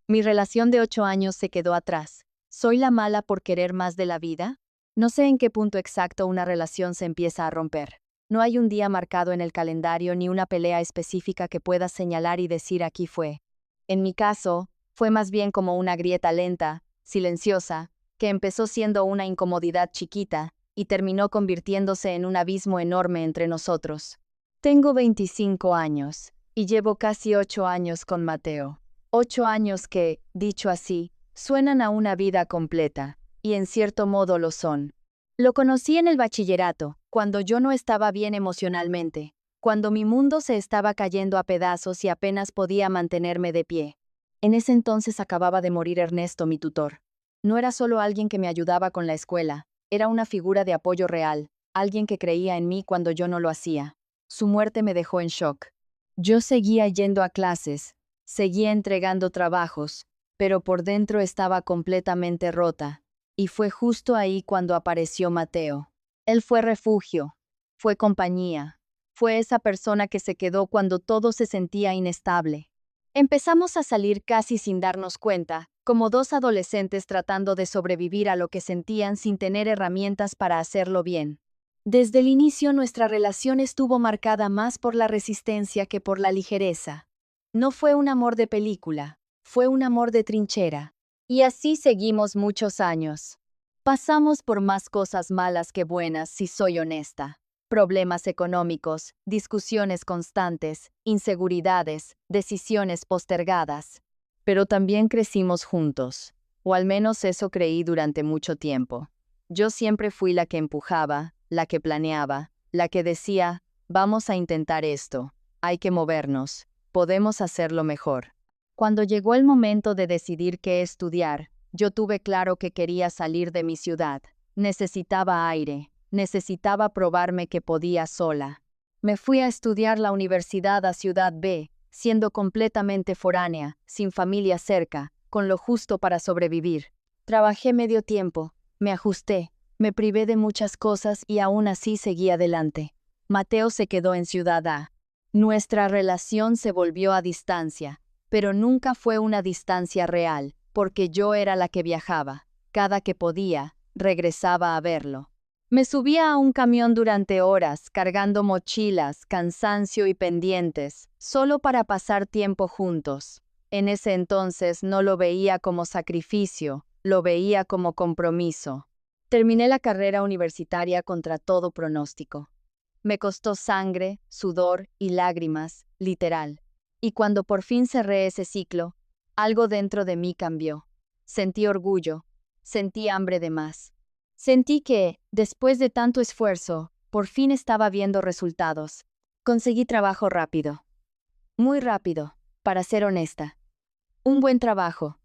Mi relación de 8 años se quedó atrás. ¿Soy la mala por querer más de la vida? No sé en qué punto exacto una relación se empieza a romper. No hay un día marcado en el calendario ni una pelea específica que puedas señalar y decir aquí fue. En mi caso, fue más bien como una grieta lenta, silenciosa, que empezó siendo una incomodidad chiquita y terminó convirtiéndose en un abismo enorme entre nosotros. Tengo 25 años y llevo casi 8 años con Mateo. 8 años que, dicho así, suenan a una vida completa, y en cierto modo lo son. Lo conocí en el bachillerato, cuando yo no estaba bien emocionalmente, cuando mi mundo se estaba cayendo a pedazos y apenas podía mantenerme de pie. En ese entonces acababa de morir Ernesto, mi tutor. No era solo alguien que me ayudaba con la escuela, era una figura de apoyo real, alguien que creía en mí cuando yo no lo hacía. Su muerte me dejó en shock. Yo seguía yendo a clases, seguía entregando trabajos, pero por dentro estaba completamente rota, y fue justo ahí cuando apareció Mateo. Él fue refugio, fue compañía, fue esa persona que se quedó cuando todo se sentía inestable. Empezamos a salir casi sin darnos cuenta, como dos adolescentes tratando de sobrevivir a lo que sentían sin tener herramientas para hacerlo bien. Desde el inicio nuestra relación estuvo marcada más por la resistencia que por la ligereza. No fue un amor de película, fue un amor de trinchera. Y así seguimos muchos años. Pasamos por más cosas malas que buenas, si soy honesta. Problemas económicos, discusiones constantes, inseguridades, decisiones postergadas. Pero también crecimos juntos, o al menos eso creí durante mucho tiempo. Yo siempre fui la que empujaba, la que planeaba, la que decía, vamos a intentar esto, hay que movernos, podemos hacerlo mejor. Cuando llegó el momento de decidir qué estudiar, yo tuve claro que quería salir de mi ciudad. Necesitaba aire, necesitaba probarme que podía sola. Me fui a estudiar la universidad a Ciudad B, siendo completamente foránea, sin familia cerca, con lo justo para sobrevivir. Trabajé medio tiempo, me ajusté, me privé de muchas cosas y aún así seguí adelante. Mateo se quedó en Ciudad A. Nuestra relación se volvió a distancia, pero nunca fue una distancia real, porque yo era la que viajaba. Cada que podía, regresaba a verlo. Me subía a un camión durante horas, cargando mochilas, cansancio y pendientes, solo para pasar tiempo juntos. En ese entonces no lo veía como sacrificio, lo veía como compromiso. Terminé la carrera universitaria contra todo pronóstico. Me costó sangre, sudor y lágrimas, literal. Y cuando por fin cerré ese ciclo, algo dentro de mí cambió. Sentí orgullo, sentí hambre de más. Sentí que, después de tanto esfuerzo, por fin estaba viendo resultados. Conseguí trabajo rápido. Muy rápido, para ser honesta. Un buen trabajo,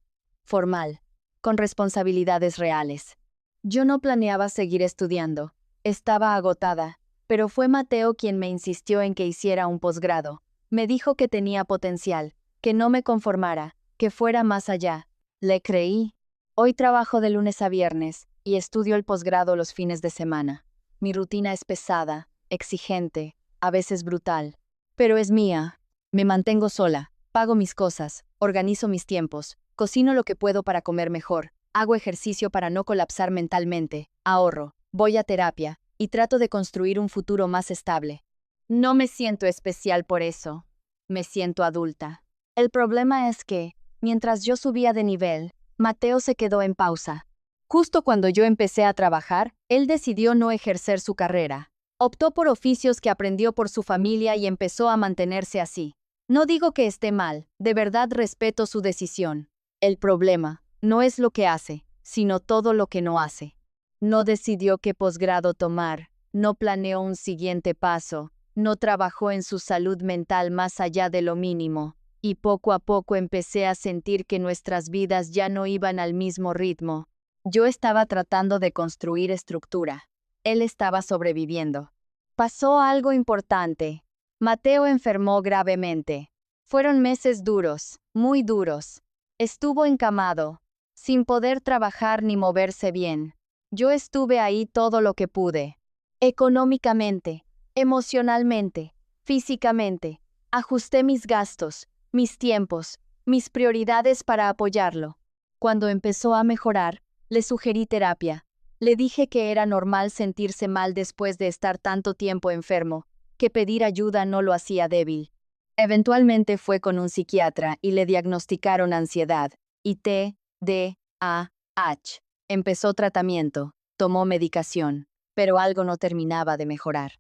formal, con responsabilidades reales. Yo no planeaba seguir estudiando, estaba agotada, pero fue Mateo quien me insistió en que hiciera un posgrado. Me dijo que tenía potencial, que no me conformara, que fuera más allá. Le creí. Hoy trabajo de lunes a viernes y estudio el posgrado los fines de semana. Mi rutina es pesada, exigente, a veces brutal, pero es mía. Me mantengo sola, pago mis cosas, organizo mis tiempos, cocino lo que puedo para comer mejor, hago ejercicio para no colapsar mentalmente, ahorro, voy a terapia y trato de construir un futuro más estable. No me siento especial por eso. Me siento adulta. El problema es que, mientras yo subía de nivel, Mateo se quedó en pausa. Justo cuando yo empecé a trabajar, él decidió no ejercer su carrera. Optó por oficios que aprendió por su familia y empezó a mantenerse así. No digo que esté mal, de verdad respeto su decisión. El problema no es lo que hace, sino todo lo que no hace. No decidió qué posgrado tomar, no planeó un siguiente paso, no trabajó en su salud mental más allá de lo mínimo, y poco a poco empecé a sentir que nuestras vidas ya no iban al mismo ritmo. Yo estaba tratando de construir estructura. Él estaba sobreviviendo. Pasó algo importante. Mateo enfermó gravemente. Fueron meses duros, muy duros. Estuvo encamado, sin poder trabajar ni moverse bien. Yo estuve ahí todo lo que pude. Económicamente, emocionalmente, físicamente. Ajusté mis gastos, mis tiempos, mis prioridades para apoyarlo. Cuando empezó a mejorar, le sugerí terapia. Le dije que era normal sentirse mal después de estar tanto tiempo enfermo, que pedir ayuda no lo hacía débil. Eventualmente fue con un psiquiatra y le diagnosticaron ansiedad y TDAH. Empezó tratamiento, tomó medicación, pero algo no terminaba de mejorar.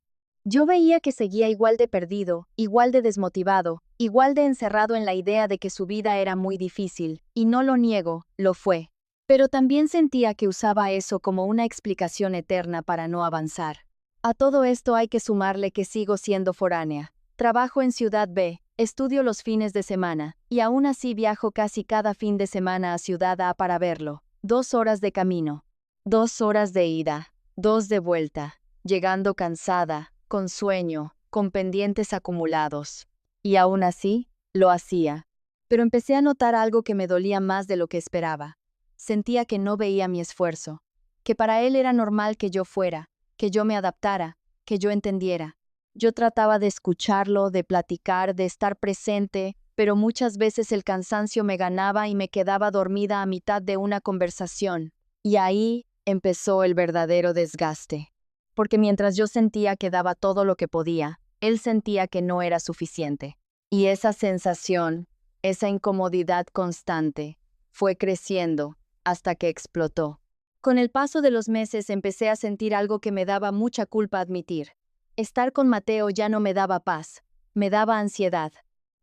Yo veía que seguía igual de perdido, igual de desmotivado, igual de encerrado en la idea de que su vida era muy difícil, y no lo niego, lo fue. Pero también sentía que usaba eso como una explicación eterna para no avanzar. A todo esto hay que sumarle que sigo siendo foránea. Trabajo en Ciudad B, estudio los fines de semana, y aún así viajo casi cada fin de semana a Ciudad A para verlo. 2 horas de camino, 2 horas de ida, 2 de vuelta, llegando cansada, con sueño, con pendientes acumulados. Y aún así, lo hacía. Pero empecé a notar algo que me dolía más de lo que esperaba. Sentía que no veía mi esfuerzo, que para él era normal que yo fuera, que yo me adaptara, que yo entendiera. Yo trataba de escucharlo, de platicar, de estar presente, pero muchas veces el cansancio me ganaba y me quedaba dormida a mitad de una conversación. Y ahí empezó el verdadero desgaste. Porque mientras yo sentía que daba todo lo que podía, él sentía que no era suficiente. Y esa sensación, esa incomodidad constante, fue creciendo hasta que explotó. Con el paso de los meses empecé a sentir algo que me daba mucha culpa admitir. Estar con Mateo ya no me daba paz, me daba ansiedad.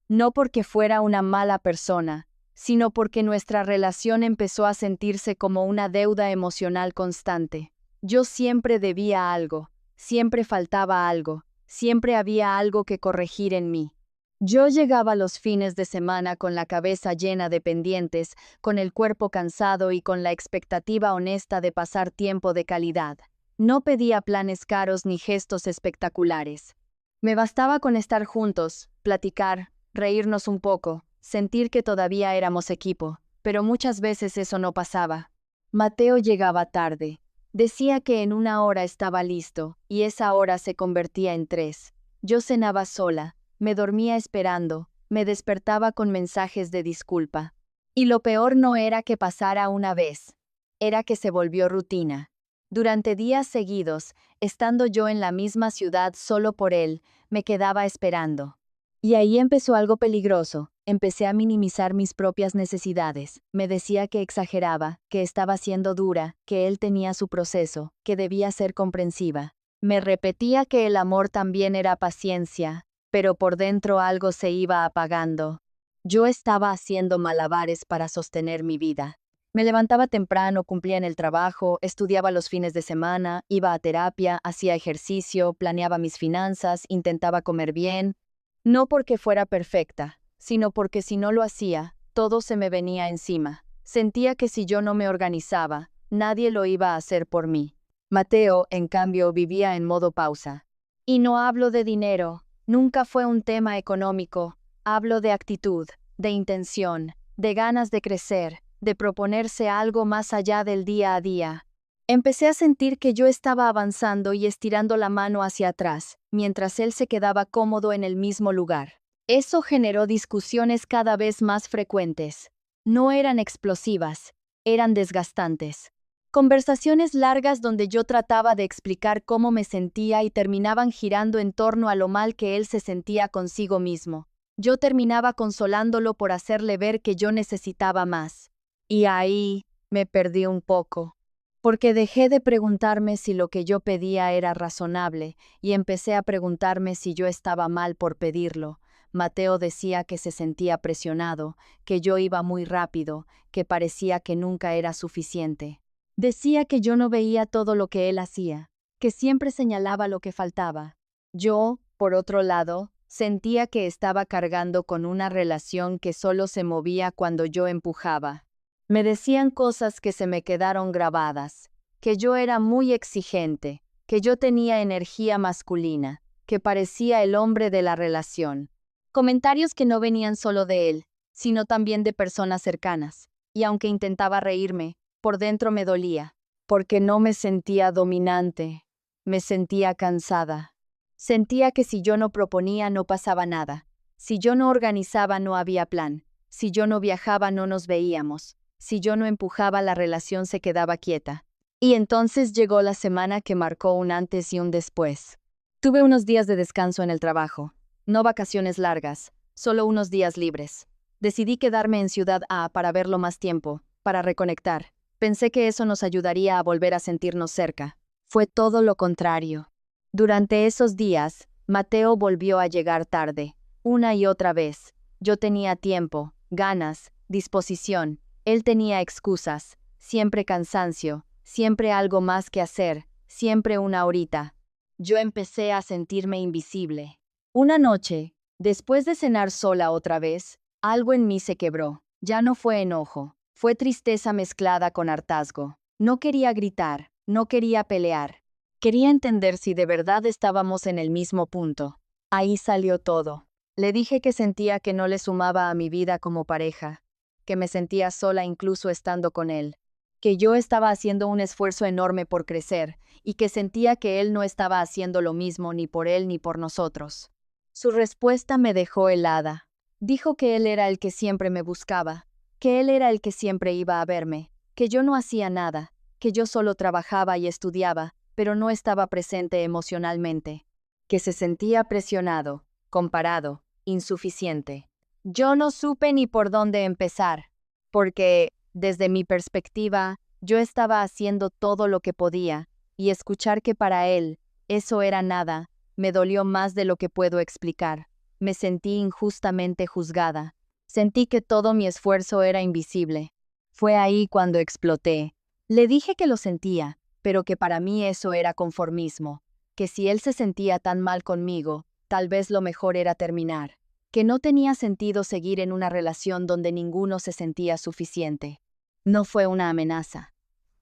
No porque fuera una mala persona, sino porque nuestra relación empezó a sentirse como una deuda emocional constante. Yo siempre debía algo, siempre faltaba algo, siempre había algo que corregir en mí. Yo llegaba los fines de semana con la cabeza llena de pendientes, con el cuerpo cansado y con la expectativa honesta de pasar tiempo de calidad. No pedía planes caros ni gestos espectaculares. Me bastaba con estar juntos, platicar, reírnos un poco, sentir que todavía éramos equipo, pero muchas veces eso no pasaba. Mateo llegaba tarde. Decía que en 1 hora estaba listo, y esa hora se convertía en 3. Yo cenaba sola, me dormía esperando, me despertaba con mensajes de disculpa. Y lo peor no era que pasara una vez, era que se volvió rutina. Durante días seguidos, estando yo en la misma ciudad solo por él, me quedaba esperando. Y ahí empezó algo peligroso. Empecé a minimizar mis propias necesidades. Me decía que exageraba, que estaba siendo dura, que él tenía su proceso, que debía ser comprensiva. Me repetía que el amor también era paciencia, pero por dentro algo se iba apagando. Yo estaba haciendo malabares para sostener mi vida. Me levantaba temprano, cumplía en el trabajo, estudiaba los fines de semana, iba a terapia, hacía ejercicio, planeaba mis finanzas, intentaba comer bien. No porque fuera perfecta, sino porque si no lo hacía, todo se me venía encima. Sentía que si yo no me organizaba, nadie lo iba a hacer por mí. Mateo, en cambio, vivía en modo pausa. Y no hablo de dinero, nunca fue un tema económico. Hablo de actitud, de intención, de ganas de crecer, de proponerse algo más allá del día a día. Empecé a sentir que yo estaba avanzando y estirando la mano hacia atrás, mientras él se quedaba cómodo en el mismo lugar. Eso generó discusiones cada vez más frecuentes. No eran explosivas, eran desgastantes. Conversaciones largas donde yo trataba de explicar cómo me sentía y terminaban girando en torno a lo mal que él se sentía consigo mismo. Yo terminaba consolándolo por hacerle ver que yo necesitaba más. Y ahí me perdí un poco. Porque dejé de preguntarme si lo que yo pedía era razonable y empecé a preguntarme si yo estaba mal por pedirlo. Mateo decía que se sentía presionado, que yo iba muy rápido, que parecía que nunca era suficiente. Decía que yo no veía todo lo que él hacía, que siempre señalaba lo que faltaba. Yo, por otro lado, sentía que estaba cargando con una relación que solo se movía cuando yo empujaba. Me decían cosas que se me quedaron grabadas, que yo era muy exigente, que yo tenía energía masculina, que parecía el hombre de la relación. Comentarios que no venían solo de él, sino también de personas cercanas. Y aunque intentaba reírme, por dentro me dolía, porque no me sentía dominante, me sentía cansada. Sentía que si yo no proponía no pasaba nada, si yo no organizaba no había plan. Si yo no viajaba, no nos veíamos. Si yo no empujaba, la relación se quedaba quieta. Y entonces llegó la semana que marcó un antes y un después. Tuve unos días de descanso en el trabajo. No vacaciones largas, solo unos días libres. Decidí quedarme en Ciudad A para verlo más tiempo, para reconectar. Pensé que eso nos ayudaría a volver a sentirnos cerca. Fue todo lo contrario. Durante esos días, Mateo volvió a llegar tarde, una y otra vez. Yo tenía tiempo, ganas, disposición. Él tenía excusas, siempre cansancio, siempre algo más que hacer, siempre una horita. Yo empecé a sentirme invisible. Una noche, después de cenar sola otra vez, algo en mí se quebró. Ya no fue enojo, fue tristeza mezclada con hartazgo. No quería gritar, no quería pelear. Quería entender si de verdad estábamos en el mismo punto. Ahí salió todo. Le dije que sentía que no le sumaba a mi vida como pareja, que me sentía sola incluso estando con él, que yo estaba haciendo un esfuerzo enorme por crecer y que sentía que él no estaba haciendo lo mismo ni por él ni por nosotros. Su respuesta me dejó helada. Dijo que él era el que siempre me buscaba, que él era el que siempre iba a verme, que yo no hacía nada, que yo solo trabajaba y estudiaba, pero no estaba presente emocionalmente, que se sentía presionado, comparado, insuficiente. Yo no supe ni por dónde empezar, porque, desde mi perspectiva, yo estaba haciendo todo lo que podía, y escuchar que para él eso era nada, me dolió más de lo que puedo explicar. Me sentí injustamente juzgada. Sentí que todo mi esfuerzo era invisible. Fue ahí cuando exploté. Le dije que lo sentía, pero que para mí eso era conformismo, que si él se sentía tan mal conmigo, tal vez lo mejor era terminar, que no tenía sentido seguir en una relación donde ninguno se sentía suficiente. No fue una amenaza.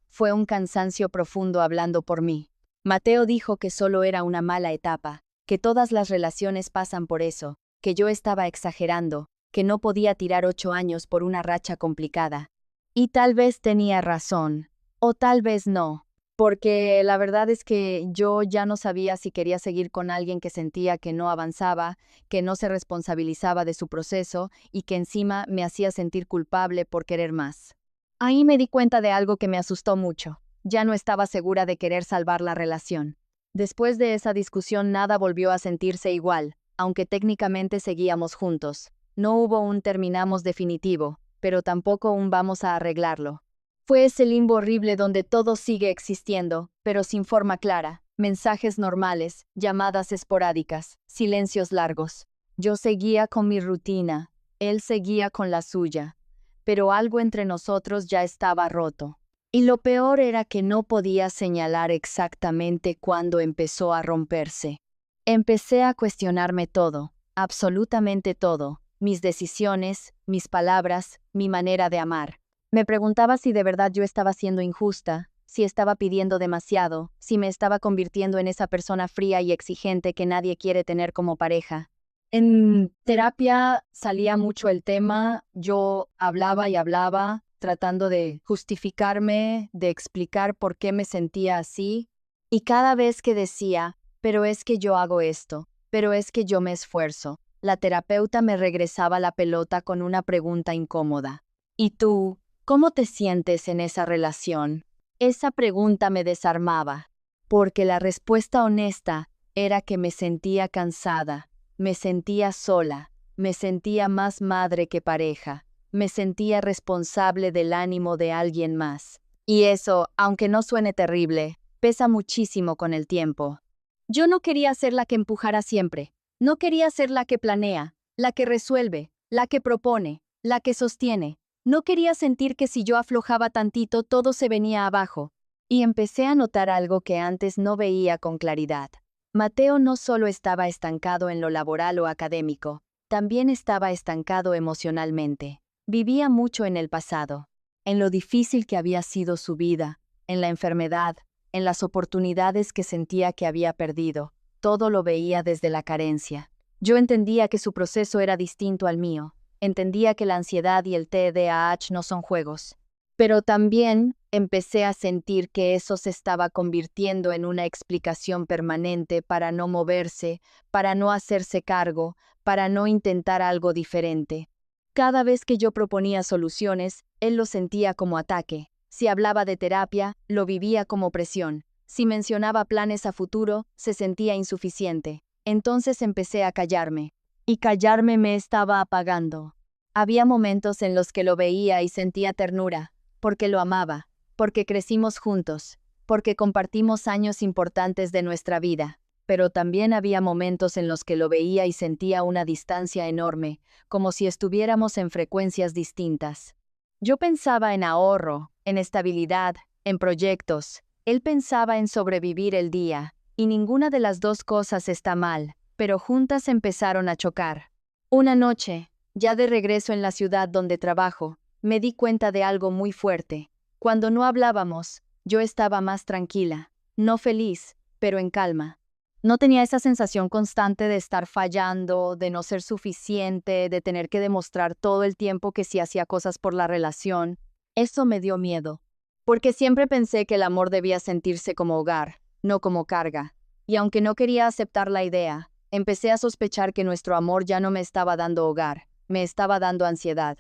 Fue un cansancio profundo hablando por mí. Mateo dijo que solo era una mala etapa, que todas las relaciones pasan por eso, que yo estaba exagerando, que no podía tirar 8 años por una racha complicada. Y tal vez tenía razón, o tal vez no, porque la verdad es que yo ya no sabía si quería seguir con alguien que sentía que no avanzaba, que no se responsabilizaba de su proceso y que encima me hacía sentir culpable por querer más. Ahí me di cuenta de algo que me asustó mucho. Ya no estaba segura de querer salvar la relación. Después de esa discusión nada volvió a sentirse igual, aunque técnicamente seguíamos juntos. No hubo un terminamos definitivo, pero tampoco un vamos a arreglarlo. Fue ese limbo horrible donde todo sigue existiendo, pero sin forma clara, mensajes normales, llamadas esporádicas, silencios largos. Yo seguía con mi rutina, él seguía con la suya, pero algo entre nosotros ya estaba roto. Y lo peor era que no podía señalar exactamente cuándo empezó a romperse. Empecé a cuestionarme todo, absolutamente todo, mis decisiones, mis palabras, mi manera de amar. Me preguntaba si de verdad yo estaba siendo injusta, si estaba pidiendo demasiado, si me estaba convirtiendo en esa persona fría y exigente que nadie quiere tener como pareja. En terapia salía mucho el tema, yo hablaba y hablaba, tratando de justificarme, de explicar por qué me sentía así, y cada vez que decía, pero es que yo hago esto, pero es que yo me esfuerzo, la terapeuta me regresaba la pelota con una pregunta incómoda. ¿Y tú, cómo te sientes en esa relación? Esa pregunta me desarmaba, porque la respuesta honesta era que me sentía cansada, me sentía sola, me sentía más madre que pareja. Me sentía responsable del ánimo de alguien más. Y eso, aunque no suene terrible, pesa muchísimo con el tiempo. Yo no quería ser la que empujara siempre. No quería ser la que planea, la que resuelve, la que propone, la que sostiene. No quería sentir que si yo aflojaba tantito todo se venía abajo. Y empecé a notar algo que antes no veía con claridad. Mateo no solo estaba estancado en lo laboral o académico, también estaba estancado emocionalmente. Vivía mucho en el pasado, en lo difícil que había sido su vida, en la enfermedad, en las oportunidades que sentía que había perdido. Todo lo veía desde la carencia. Yo entendía que su proceso era distinto al mío. Entendía que la ansiedad y el TDAH no son juegos. Pero también empecé a sentir que eso se estaba convirtiendo en una explicación permanente para no moverse, para no hacerse cargo, para no intentar algo diferente. Cada vez que yo proponía soluciones, él lo sentía como ataque. Si hablaba de terapia, lo vivía como presión. Si mencionaba planes a futuro, se sentía insuficiente. Entonces empecé a callarme. Y callarme me estaba apagando. Había momentos en los que lo veía y sentía ternura, porque lo amaba, porque crecimos juntos, porque compartimos años importantes de nuestra vida. Pero también había momentos en los que lo veía y sentía una distancia enorme, como si estuviéramos en frecuencias distintas. Yo pensaba en ahorro, en estabilidad, en proyectos. Él pensaba en sobrevivir el día, y ninguna de las dos cosas está mal, pero juntas empezaron a chocar. Una noche, ya de regreso en la ciudad donde trabajo, me di cuenta de algo muy fuerte. Cuando no hablábamos, yo estaba más tranquila, no feliz, pero en calma. No tenía esa sensación constante de estar fallando, de no ser suficiente, de tener que demostrar todo el tiempo que sí hacía cosas por la relación. Eso me dio miedo, porque siempre pensé que el amor debía sentirse como hogar, no como carga. Y aunque no quería aceptar la idea, empecé a sospechar que nuestro amor ya no me estaba dando hogar, me estaba dando ansiedad.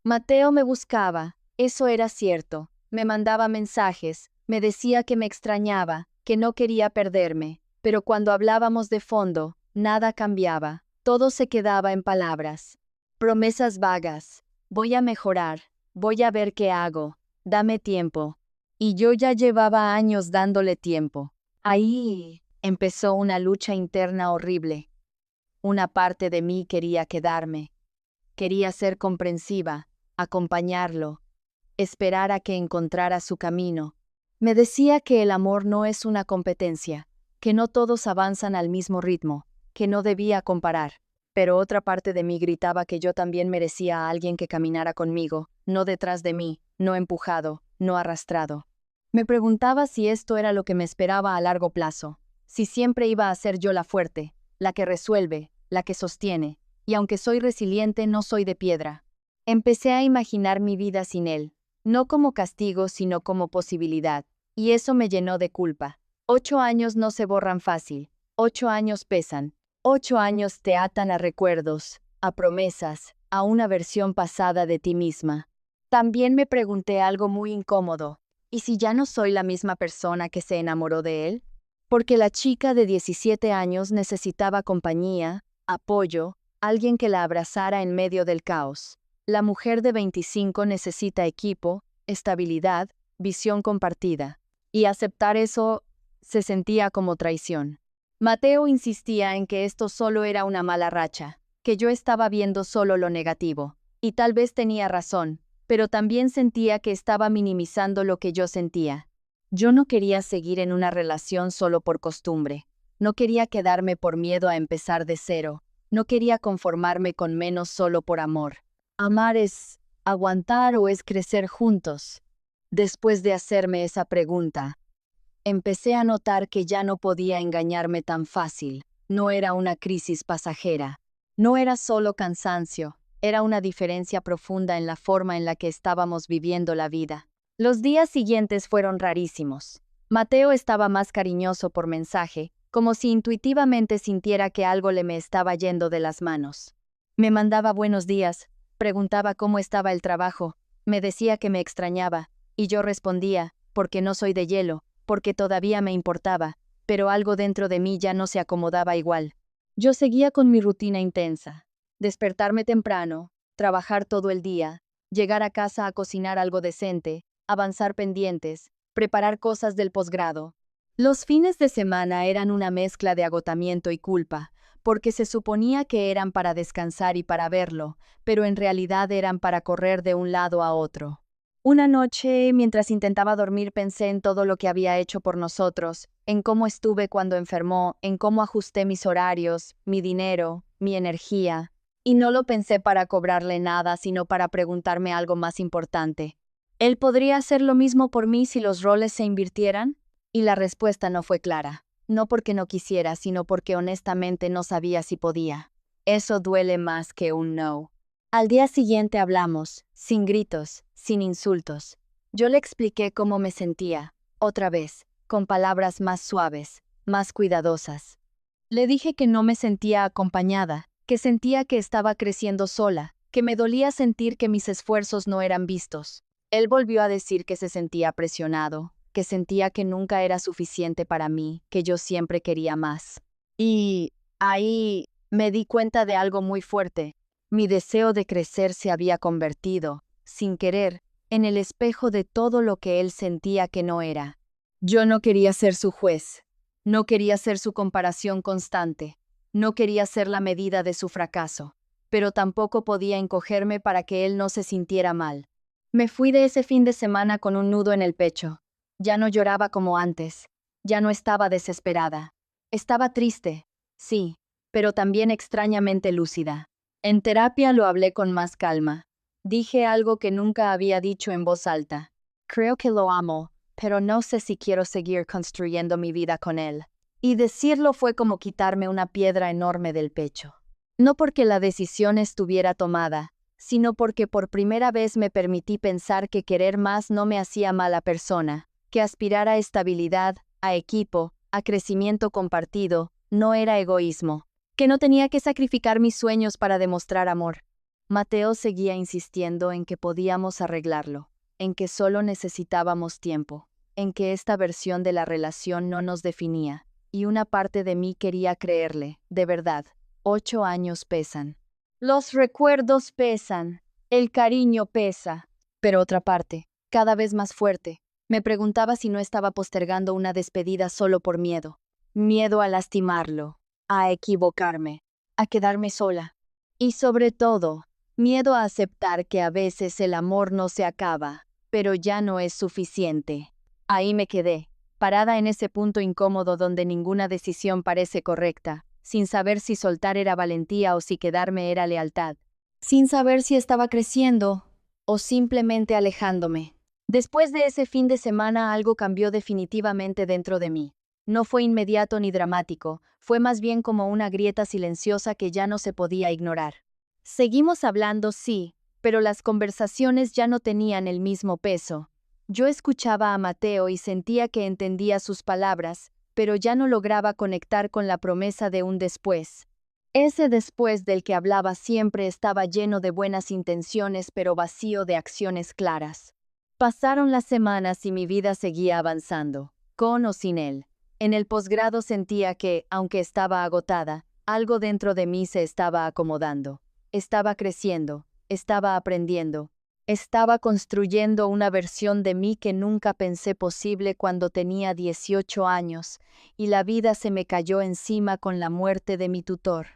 Mateo me buscaba, eso era cierto, me mandaba mensajes, me decía que me extrañaba, que no quería perderme. Pero cuando hablábamos de fondo, nada cambiaba, todo se quedaba en palabras. Promesas vagas, voy a mejorar, voy a ver qué hago, dame tiempo. Y yo ya llevaba años dándole tiempo. Ahí empezó una lucha interna horrible. Una parte de mí quería quedarme, quería ser comprensiva, acompañarlo, esperar a que encontrara su camino. Me decía que el amor no es una competencia, que no todos avanzan al mismo ritmo, que no debía comparar. Pero otra parte de mí gritaba que yo también merecía a alguien que caminara conmigo, no detrás de mí, no empujado, no arrastrado. Me preguntaba si esto era lo que me esperaba a largo plazo, si siempre iba a ser yo la fuerte, la que resuelve, la que sostiene, y aunque soy resiliente no soy de piedra. Empecé a imaginar mi vida sin él, no como castigo sino como posibilidad, y eso me llenó de culpa. 8 años no se borran fácil, 8 años pesan, 8 años te atan a recuerdos, a promesas, a una versión pasada de ti misma. También me pregunté algo muy incómodo, ¿y si ya no soy la misma persona que se enamoró de él? Porque la chica de 17 años necesitaba compañía, apoyo, alguien que la abrazara en medio del caos. La mujer de 25 necesita equipo, estabilidad, visión compartida. Y aceptar eso se sentía como traición. Mateo insistía en que esto solo era una mala racha, que yo estaba viendo solo lo negativo, y tal vez tenía razón, pero también sentía que estaba minimizando lo que yo sentía. Yo no quería seguir en una relación solo por costumbre, no quería quedarme por miedo a empezar de cero, no quería conformarme con menos solo por amor. ¿Amar es aguantar o es crecer juntos? Después de hacerme esa pregunta, empecé a notar que ya no podía engañarme tan fácil. No era una crisis pasajera. No era solo cansancio. Era una diferencia profunda en la forma en la que estábamos viviendo la vida. Los días siguientes fueron rarísimos. Mateo estaba más cariñoso por mensaje, como si intuitivamente sintiera que algo le me estaba yendo de las manos. Me mandaba buenos días, preguntaba cómo estaba el trabajo, me decía que me extrañaba, y yo respondía, porque no soy de hielo, porque todavía me importaba, pero algo dentro de mí ya no se acomodaba igual. Yo seguía con mi rutina intensa. Despertarme temprano, trabajar todo el día, llegar a casa a cocinar algo decente, avanzar pendientes, preparar cosas del posgrado. Los fines de semana eran una mezcla de agotamiento y culpa, porque se suponía que eran para descansar y para verlo, pero en realidad eran para correr de un lado a otro. Una noche, mientras intentaba dormir, pensé en todo lo que había hecho por nosotros, en cómo estuve cuando enfermó, en cómo ajusté mis horarios, mi dinero, mi energía. Y no lo pensé para cobrarle nada, sino para preguntarme algo más importante. ¿Él podría hacer lo mismo por mí si los roles se invirtieran? Y la respuesta no fue clara. No porque no quisiera, sino porque honestamente no sabía si podía. Eso duele más que un no. Al día siguiente hablamos, sin gritos, sin insultos. Yo le expliqué cómo me sentía, otra vez, con palabras más suaves, más cuidadosas. Le dije que no me sentía acompañada, que sentía que estaba creciendo sola, que me dolía sentir que mis esfuerzos no eran vistos. Él volvió a decir que se sentía presionado, que sentía que nunca era suficiente para mí, que yo siempre quería más. Y ahí me di cuenta de algo muy fuerte. Mi deseo de crecer se había convertido, sin querer, en el espejo de todo lo que él sentía que no era. Yo no quería ser su juez, no quería ser su comparación constante, no quería ser la medida de su fracaso, pero tampoco podía encogerme para que él no se sintiera mal. Me fui de ese fin de semana con un nudo en el pecho. Ya no lloraba como antes, ya no estaba desesperada. Estaba triste, sí, pero también extrañamente lúcida. En terapia lo hablé con más calma. Dije algo que nunca había dicho en voz alta. Creo que lo amo, pero no sé si quiero seguir construyendo mi vida con él. Y decirlo fue como quitarme una piedra enorme del pecho. No porque la decisión estuviera tomada, sino porque por primera vez me permití pensar que querer más no me hacía mala persona, que aspirar a estabilidad, a equipo, a crecimiento compartido, no era egoísmo, que no tenía que sacrificar mis sueños para demostrar amor. Mateo seguía insistiendo en que podíamos arreglarlo, en que solo necesitábamos tiempo, en que esta versión de la relación no nos definía, y una parte de mí quería creerle, de verdad. 8 años pesan. Los recuerdos pesan, el cariño pesa. Pero otra parte, cada vez más fuerte, me preguntaba si no estaba postergando una despedida solo por miedo. Miedo a lastimarlo, a equivocarme, a quedarme sola. Y sobre todo, miedo a aceptar que a veces el amor no se acaba, pero ya no es suficiente. Ahí me quedé, parada en ese punto incómodo donde ninguna decisión parece correcta, sin saber si soltar era valentía o si quedarme era lealtad, sin saber si estaba creciendo o simplemente alejándome. Después de ese fin de semana algo cambió definitivamente dentro de mí. No fue inmediato ni dramático, fue más bien como una grieta silenciosa que ya no se podía ignorar. Seguimos hablando, sí, pero las conversaciones ya no tenían el mismo peso. Yo escuchaba a Mateo y sentía que entendía sus palabras, pero ya no lograba conectar con la promesa de un después. Ese después del que hablaba siempre estaba lleno de buenas intenciones pero vacío de acciones claras. Pasaron las semanas y mi vida seguía avanzando, con o sin él. En el posgrado sentía que, aunque estaba agotada, algo dentro de mí se estaba acomodando. Estaba creciendo, estaba aprendiendo, estaba construyendo una versión de mí que nunca pensé posible cuando tenía 18 años, y la vida se me cayó encima con la muerte de mi tutor.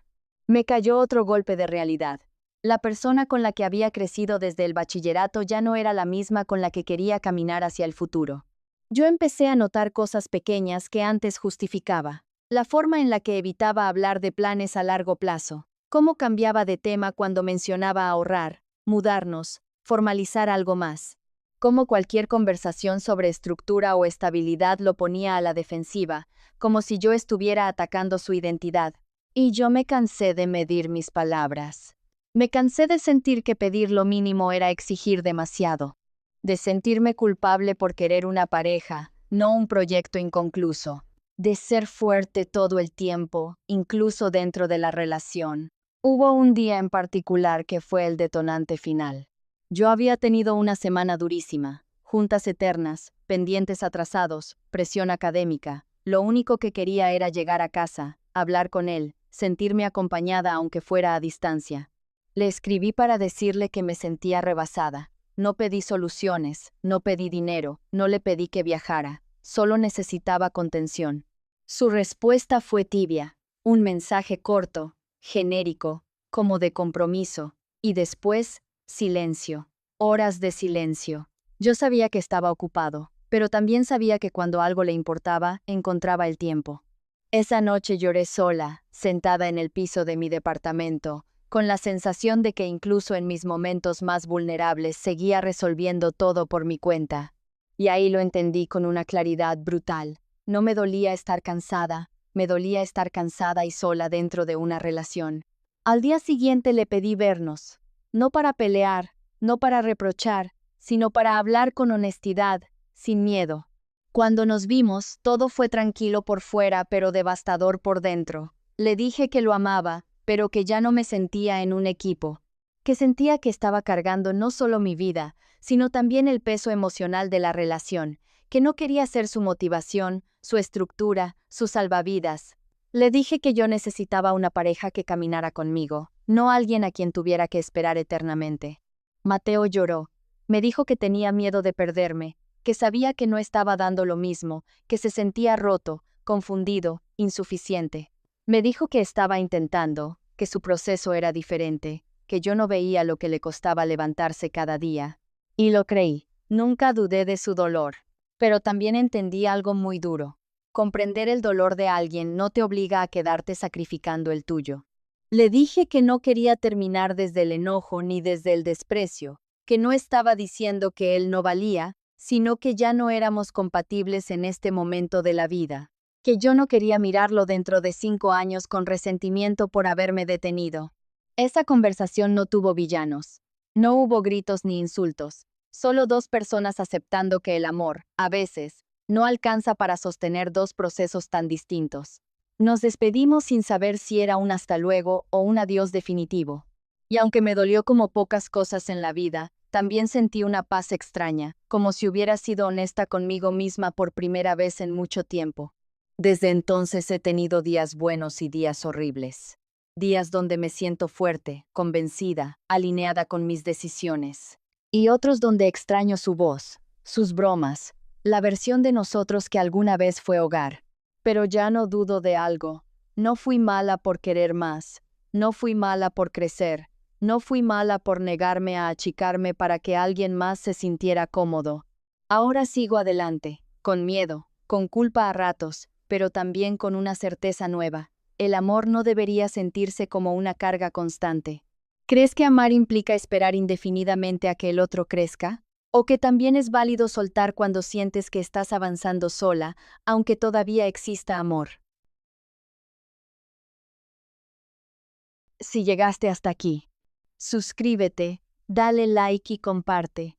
Me cayó otro golpe de realidad. La persona con la que había crecido desde el bachillerato ya no era la misma con la que quería caminar hacia el futuro. Yo empecé a notar cosas pequeñas que antes justificaba. La forma en la que evitaba hablar de planes a largo plazo, cómo cambiaba de tema cuando mencionaba ahorrar, mudarnos, formalizar algo más. Cómo cualquier conversación sobre estructura o estabilidad lo ponía a la defensiva, como si yo estuviera atacando su identidad. Y yo me cansé de medir mis palabras. Me cansé de sentir que pedir lo mínimo era exigir demasiado, de sentirme culpable por querer una pareja, no un proyecto inconcluso, de ser fuerte todo el tiempo, incluso dentro de la relación. Hubo un día en particular que fue el detonante final. Yo había tenido una semana durísima, juntas eternas, pendientes atrasados, presión académica. Lo único que quería era llegar a casa, hablar con él, sentirme acompañada aunque fuera a distancia. Le escribí para decirle que me sentía rebasada. No pedí soluciones, no pedí dinero, no le pedí que viajara, solo necesitaba contención. Su respuesta fue tibia, un mensaje corto, genérico, como de compromiso, y después, silencio, horas de silencio. Yo sabía que estaba ocupado, pero también sabía que cuando algo le importaba, encontraba el tiempo. Esa noche lloré sola, sentada en el piso de mi departamento, con la sensación de que incluso en mis momentos más vulnerables seguía resolviendo todo por mi cuenta. Y ahí lo entendí con una claridad brutal. No me dolía estar cansada, me dolía estar cansada y sola dentro de una relación. Al día siguiente le pedí vernos, no para pelear, no para reprochar, sino para hablar con honestidad, sin miedo. Cuando nos vimos, todo fue tranquilo por fuera, pero devastador por dentro. Le dije que lo amaba, pero que ya no me sentía en un equipo. que sentía que estaba cargando no solo mi vida, sino también el peso emocional de la relación, que no quería ser su motivación, su estructura, su salvavidas. Le dije que yo necesitaba una pareja que caminara conmigo, no alguien a quien tuviera que esperar eternamente. Mateo lloró. Me dijo que tenía miedo de perderme, que sabía que no estaba dando lo mismo, que se sentía roto, confundido, insuficiente. Me dijo que estaba intentando, que su proceso era diferente, que yo no veía lo que le costaba levantarse cada día. Y lo creí. Nunca dudé de su dolor. Pero también entendí algo muy duro. Comprender el dolor de alguien no te obliga a quedarte sacrificando el tuyo. Le dije que no quería terminar desde el enojo ni desde el desprecio, que no estaba diciendo que él no valía, sino que ya no éramos compatibles en este momento de la vida, que yo no quería mirarlo dentro de 5 años con resentimiento por haberme detenido. Esa conversación no tuvo villanos. No hubo gritos ni insultos, solo dos personas aceptando que el amor, a veces, no alcanza para sostener dos procesos tan distintos. Nos despedimos sin saber si era un hasta luego o un adiós definitivo. Y aunque me dolió como pocas cosas en la vida, también sentí una paz extraña, como si hubiera sido honesta conmigo misma por primera vez en mucho tiempo. Desde entonces he tenido días buenos y días horribles. Días donde me siento fuerte, convencida, alineada con mis decisiones. Y otros donde extraño su voz, sus bromas, la versión de nosotros que alguna vez fue hogar. Pero ya no dudo de algo. No fui mala por querer más. No fui mala por crecer. No fui mala por negarme a achicarme para que alguien más se sintiera cómodo. Ahora sigo adelante, con miedo, con culpa a ratos, pero también con una certeza nueva. El amor no debería sentirse como una carga constante. ¿Crees que amar implica esperar indefinidamente a que el otro crezca? ¿O que también es válido soltar cuando sientes que estás avanzando sola, aunque todavía exista amor? Si llegaste hasta aquí, suscríbete, dale like y comparte.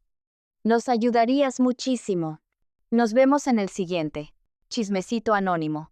Nos ayudarías muchísimo. Nos vemos en el siguiente. Chismecito anónimo.